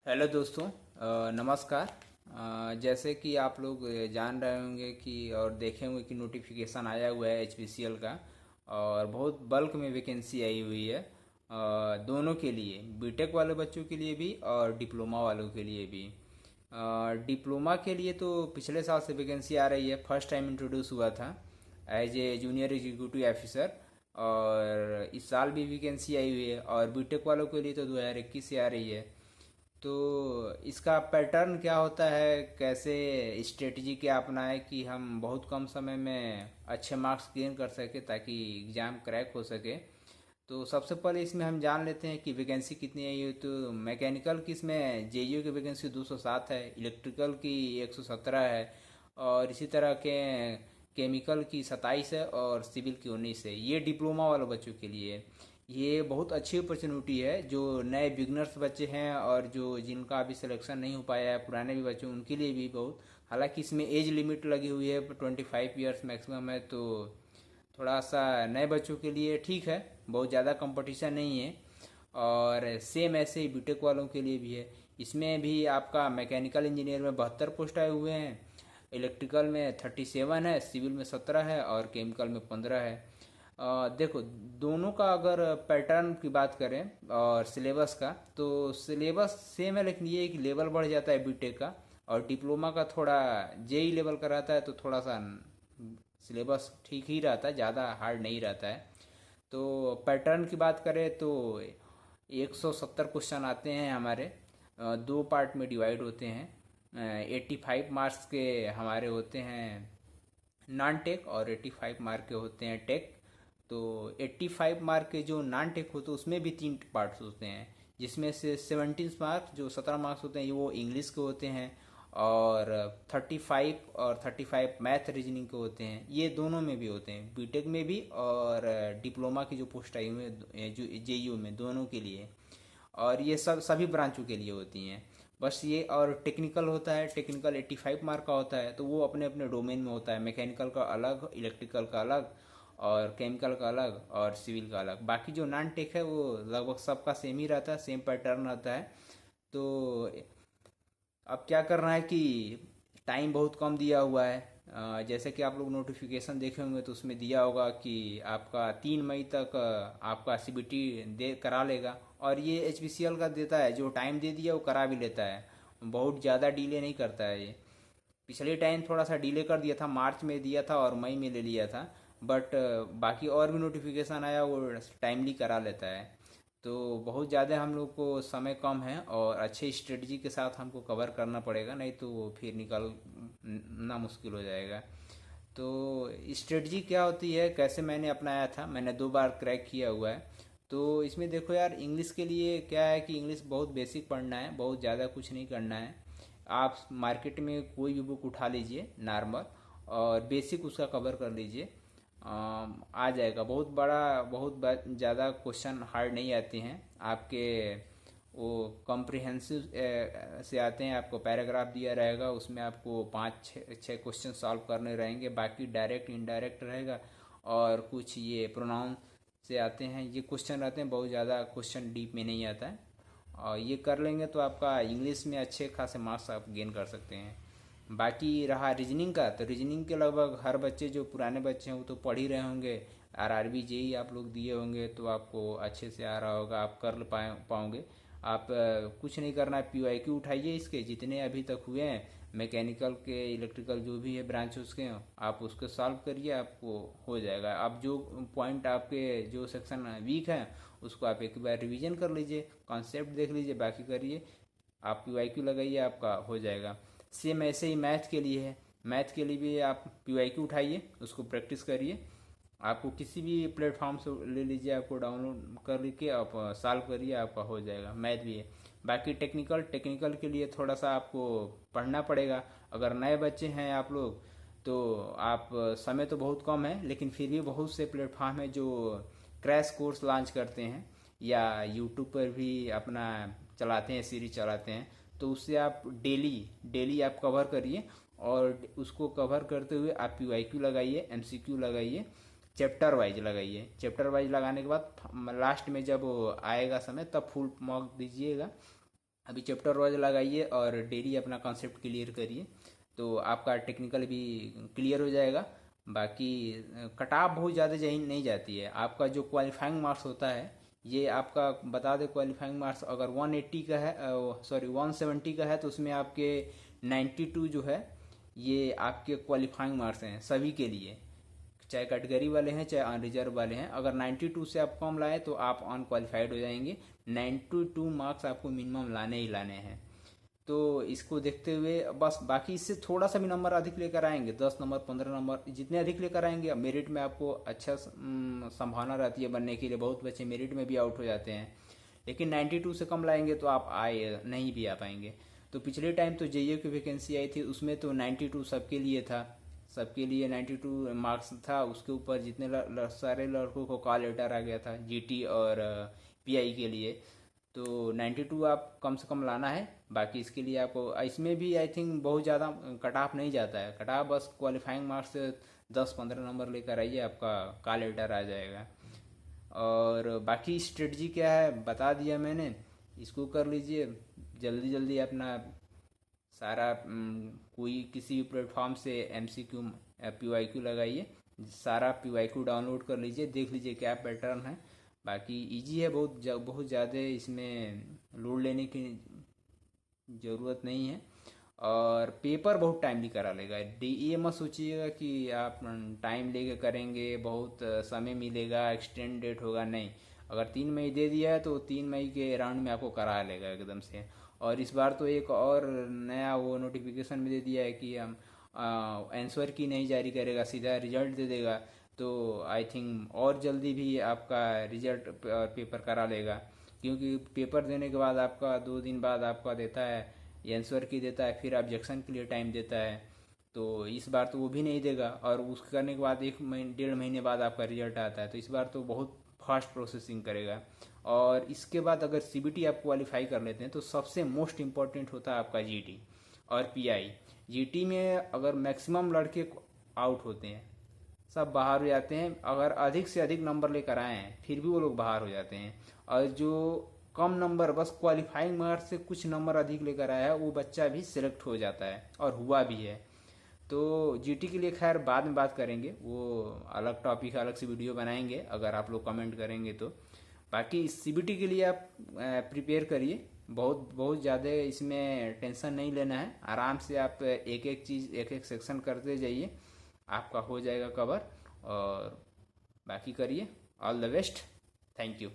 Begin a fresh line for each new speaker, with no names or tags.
Hello दोस्तों, नमस्कार। जैसे कि आप लोग जान रहे होंगे कि और देखे होंगे कि नोटिफिकेशन आया हुआ है एचपीसीएल का। और बहुत बल्क में वैकेंसी आई हुई है, दोनों के लिए, बीटेक वाले बच्चों के लिए भी और डिप्लोमा वालों के लिए भी। डिप्लोमा के लिए तो पिछले साल से वैकेंसी आ रही है, फर्स्ट टाइम इंट्रोड्यूस हुआ था as a junior executive officer. और इस साल भी वैकेंसी आई हुई है, और बीटेक वालों के लिए तो 2021 से आ रही है। तो इसका पैटर्न क्या होता है, कैसे स्ट्रेटजी क्या अपनाएं कि हम बहुत कम समय में अच्छे मार्क्स गेन कर सके ताकि एग्ज़ाम क्रैक हो सके। तो सबसे पहले इसमें हम जान लेते हैं कि वैकेंसी कितनी आई है। तो मैकेनिकल की इसमें जेईयू की वैकेंसी 207 है, इलेक्ट्रिकल की 117 है, और इसी तरह के केमिकल की 27 है, और सिविल की 19 है। ये डिप्लोमा वाले बच्चों के लिए है। ये बहुत अच्छी अपॉर्चुनिटी है जो नए बिगनर्स बच्चे हैं और जो जिनका अभी सिलेक्शन नहीं हो पाया है, पुराने भी बच्चे, उनके लिए भी बहुत। हालांकि इसमें एज लिमिट लगी हुई है, 25 ईयर्स मैक्सिमम है, तो थोड़ा सा नए बच्चों के लिए ठीक है, बहुत ज़्यादा कंपटीशन नहीं है। और सेम ऐसे ही बीटेक वालों के लिए भी है। इसमें भी आपका मैकेनिकल इंजीनियर में 72 पोस्ट आए हुए हैं, इलेक्ट्रिकल में 37 है, सिविल में 17 है, और केमिकल में 15 है। देखो, दोनों का अगर पैटर्न की बात करें और सिलेबस का, तो सिलेबस सेम है, लेकिन ये एक लेवल बढ़ जाता है बीटेक का। और डिप्लोमा का थोड़ा जेई लेवल का रहता है, तो थोड़ा सा सिलेबस ठीक ही रहता है, ज़्यादा हार्ड नहीं रहता है। तो पैटर्न की बात करें तो 170 क्वेश्चन आते हैं हमारे, दो पार्ट में डिवाइड होते हैं। 85 मार्क्स के हमारे होते हैं नॉन टेक, और 85 मार्क के होते हैं टेक। तो 85 मार्क के जो नॉन टेक होते हैं उसमें भी तीन पार्ट्स होते हैं, जिसमें से 17 मार्क्स, जो 17 मार्क्स होते हैं, ये वो इंग्लिश के होते हैं। और 35 और 35 मैथ रीजनिंग के होते हैं। ये दोनों में भी होते हैं, बीटेक में भी और डिप्लोमा की जो पोस्ट आई हुई है जो जेयू में, दोनों के लिए। और ये सब सभी ब्रांचों के लिए होती हैं। बस ये, और टेक्निकल होता है, टेक्निकल 85 मार्क का होता है, तो वो अपने अपने डोमेन में होता है। मैकेनिकल का अलग, इलेक्ट्रिकल का अलग, और केमिकल का अलग, और सिविल का अलग। बाकी जो नॉन टेक है वो लगभग सबका सेम ही रहता है, सेम पैटर्न रहता है। तो अब क्या करना है कि टाइम बहुत कम दिया हुआ है। जैसे कि आप लोग नोटिफिकेशन देखे होंगे तो उसमें दिया होगा कि आपका 3 मई तक आपका सीबीटी दे करा लेगा। और ये एचपीसीएल का देता है, जो टाइम दे दिया वो करा भी लेता है, बहुत ज़्यादा डिले नहीं करता है ये। पिछले टाइम थोड़ा सा डिले कर दिया था, मार्च में दिया था और मई में ले लिया था। बट बाकी और भी नोटिफिकेशन आया वो टाइमली करा लेता है। तो बहुत ज़्यादा हम लोग को समय कम है, और अच्छे स्ट्रेटजी के साथ हमको कवर करना पड़ेगा, नहीं तो फिर निकलना मुश्किल हो जाएगा। तो स्ट्रेटजी क्या होती है, कैसे मैंने अपनाया था, मैंने 2 बार क्रैक किया हुआ है। तो इसमें देखो यार, इंग्लिश के लिए क्या है कि इंग्लिश बहुत बेसिक पढ़ना है, बहुत ज़्यादा कुछ नहीं करना है। आप मार्केट में कोई भी बुक उठा लीजिए नॉर्मल, और बेसिक उसका कवर कर लीजिए, आ जाएगा। बहुत बड़ा, बहुत ज़्यादा क्वेश्चन हार्ड नहीं आते हैं आपके। वो कॉम्प्रिहेंसिव से आते हैं, आपको पैराग्राफ दिया रहेगा, उसमें आपको 5 6 क्वेश्चन सॉल्व करने रहेंगे, बाकी डायरेक्ट इनडायरेक्ट रहेगा। और कुछ ये प्रोनाउन से आते हैं, ये क्वेश्चन रहते हैं, बहुत ज़्यादा क्वेश्चन डीप में नहीं आता है। और ये कर लेंगे तो आपका इंग्लिश में अच्छे खासे मार्क्स आप गेन कर सकते हैं। बाकी रहा रीजनिंग का, तो रीजनिंग के लगभग हर बच्चे, जो पुराने बच्चे हैं वो तो पढ़ ही रहे होंगे। आरआरबी जेई आप लोग दिए होंगे, तो आपको अच्छे से आ रहा होगा, आप कर पाओगे। आप कुछ नहीं करना है, पीवाईक्यू उठाइए, इसके जितने अभी तक हुए हैं, मैकेनिकल के, इलेक्ट्रिकल जो भी है ब्रांच उसके, आप उसको सॉल्व करिए, आपको हो जाएगा। आप जो पॉइंट आपके जो सेक्शन वीक है उसको आप एक बार रिवीजन कर लीजिए, कॉन्सेप्ट देख लीजिए, बाकी करिए, आप पीवाईक्यू लगाइए, आपका हो जाएगा। सेम ऐसे ही मैथ के लिए है, मैथ के लिए भी आप पीवाईक्यू उठाइए, उसको प्रैक्टिस करिए। आपको किसी भी प्लेटफॉर्म से ले लीजिए, आपको डाउनलोड कर लेके आप सॉल्व करिए, आपका हो जाएगा। मैथ भी है। बाकी टेक्निकल, टेक्निकल के लिए थोड़ा सा आपको पढ़ना पड़ेगा। अगर नए बच्चे हैं आप लोग, तो आप, समय तो बहुत कम है, लेकिन फिर भी बहुत से प्लेटफॉर्म है जो क्रैश कोर्स लॉन्च करते हैं, या यूट्यूब पर भी अपना चलाते हैं, सीरीज चलाते हैं। तो उससे आप डेली डेली आप कवर करिए, और उसको कवर करते हुए आप पीवाईक्यू लगाइए, एमसीक्यू लगाइए, चैप्टर वाइज लगाइए। चैप्टर वाइज लगाने के बाद लास्ट में जब आएगा समय तब फुल मार्क दीजिएगा। अभी चैप्टर वाइज लगाइए और डेली अपना कॉन्सेप्ट क्लियर करिए, तो आपका टेक्निकल भी क्लियर हो जाएगा। बाकी कट ऑफ बहुत ज़्यादा नहीं जाती है। आपका जो क्वालिफाइंग मार्क्स होता है, ये आपका बता दें, क्वालिफाइंग मार्क्स अगर 180 का है, सॉरी 170 का है, तो उसमें आपके 92 जो है ये आपके क्वालिफाइंग मार्क्स हैं सभी के लिए, चाहे कैटेगरी वाले हैं चाहे अनरिजर्व वाले हैं। अगर 92 से आप कम लाए तो आप अनक्वालिफाइड हो जाएंगे। 92 मार्क्स आपको मिनिमम लाने ही लाने हैं। तो इसको देखते हुए बस, बाकी इससे थोड़ा सा भी नंबर अधिक लेकर आएंगे, 10 नंबर 15 नंबर जितने अधिक लेकर आएंगे, मेरिट में आपको अच्छा संभावना रहती है बनने के लिए। बहुत बच्चे मेरिट में भी आउट हो जाते हैं, लेकिन 92 से कम लाएंगे तो आप आए नहीं भी आ पाएंगे। तो पिछले टाइम तो जेईई की वैकेंसी आई थी, उसमें तो 92 सबके लिए था, सबके लिए 92 मार्क्स था। उसके ऊपर जितने सारे लड़कों को कॉल लेटर आ गया था जीटी और पीआई के लिए। तो 92 आप कम से कम लाना है। बाकी इसके लिए आपको इसमें भी आई थिंक बहुत ज़्यादा कट ऑफ नहीं जाता है, कट ऑफ बस क्वालिफाइंग मार्क्स से 10-15 नंबर लेकर आइए, आपका कॉल लेटर आ जाएगा। और बाकी स्ट्रेटजी क्या है बता दिया मैंने, इसको कर लीजिए जल्दी जल्दी अपना सारा। कोई किसी भी प्लेटफॉर्म से एमसीक्यू पीवाईक्यू लगाइए, सारा पीवाईक्यू डाउनलोड कर लीजिए, देख लीजिए क्या पैटर्न है। बाकी इजी है, बहुत ज़्यादा इसमें लोड लेने की ज़रूरत नहीं है। और पेपर बहुत टाइमली करा लेगा। ये मत सोचिएगा कि आप टाइम लेके करेंगे, बहुत समय मिलेगा, एक्सटेंड डेट होगा, नहीं। अगर 3 मई दे दिया है तो 3 मई के राउंड में आपको करा लेगा एकदम से। और इस बार तो एक और नया वो नोटिफिकेशन में दे दिया है कि हम आंसर की नहीं जारी करेगा, सीधा रिजल्ट दे देगा। तो आई थिंक और जल्दी भी आपका रिजल्ट पेपर करा लेगा, क्योंकि पेपर देने के बाद आपका 2 दिन बाद आपका देता है, आंसर की देता है, फिर ऑब्जेक्शन के लिए टाइम देता है। तो इस बार तो वो भी नहीं देगा, और उसके करने के बाद 1-1.5 महीने बाद आपका रिजल्ट आता है। तो इस बार तो बहुत फास्ट प्रोसेसिंग करेगा। और इसके बाद अगर सीबीटी आप क्वालिफाई कर लेते हैं तो सबसे मोस्ट इम्पॉर्टेंट होता है आपका जीटी और पीआई। जीटी में अगर मैक्सिमम लड़के आउट होते हैं, सब बाहर हो जाते हैं। अगर अधिक से अधिक नंबर लेकर आए हैं फिर भी वो लोग बाहर हो जाते हैं। और जो कम नंबर, बस क्वालिफाइंग मार्क्स से कुछ नंबर अधिक लेकर आया है, वो बच्चा भी सिलेक्ट हो जाता है, और हुआ भी है। तो जीटी के लिए खैर बाद में बात करेंगे, वो अलग टॉपिक, अलग से वीडियो बनाएंगे अगर आप लोग कमेंट करेंगे तो। बाकी सीबीटी के लिए आप प्रिपेयर करिए, बहुत बहुत ज़्यादा इसमें टेंशन नहीं लेना है। आराम से आप एक एक चीज़, एक एक सेक्शन करते जाइए, आपका हो जाएगा कवर। और बाकी करिए। All the best. Thank you.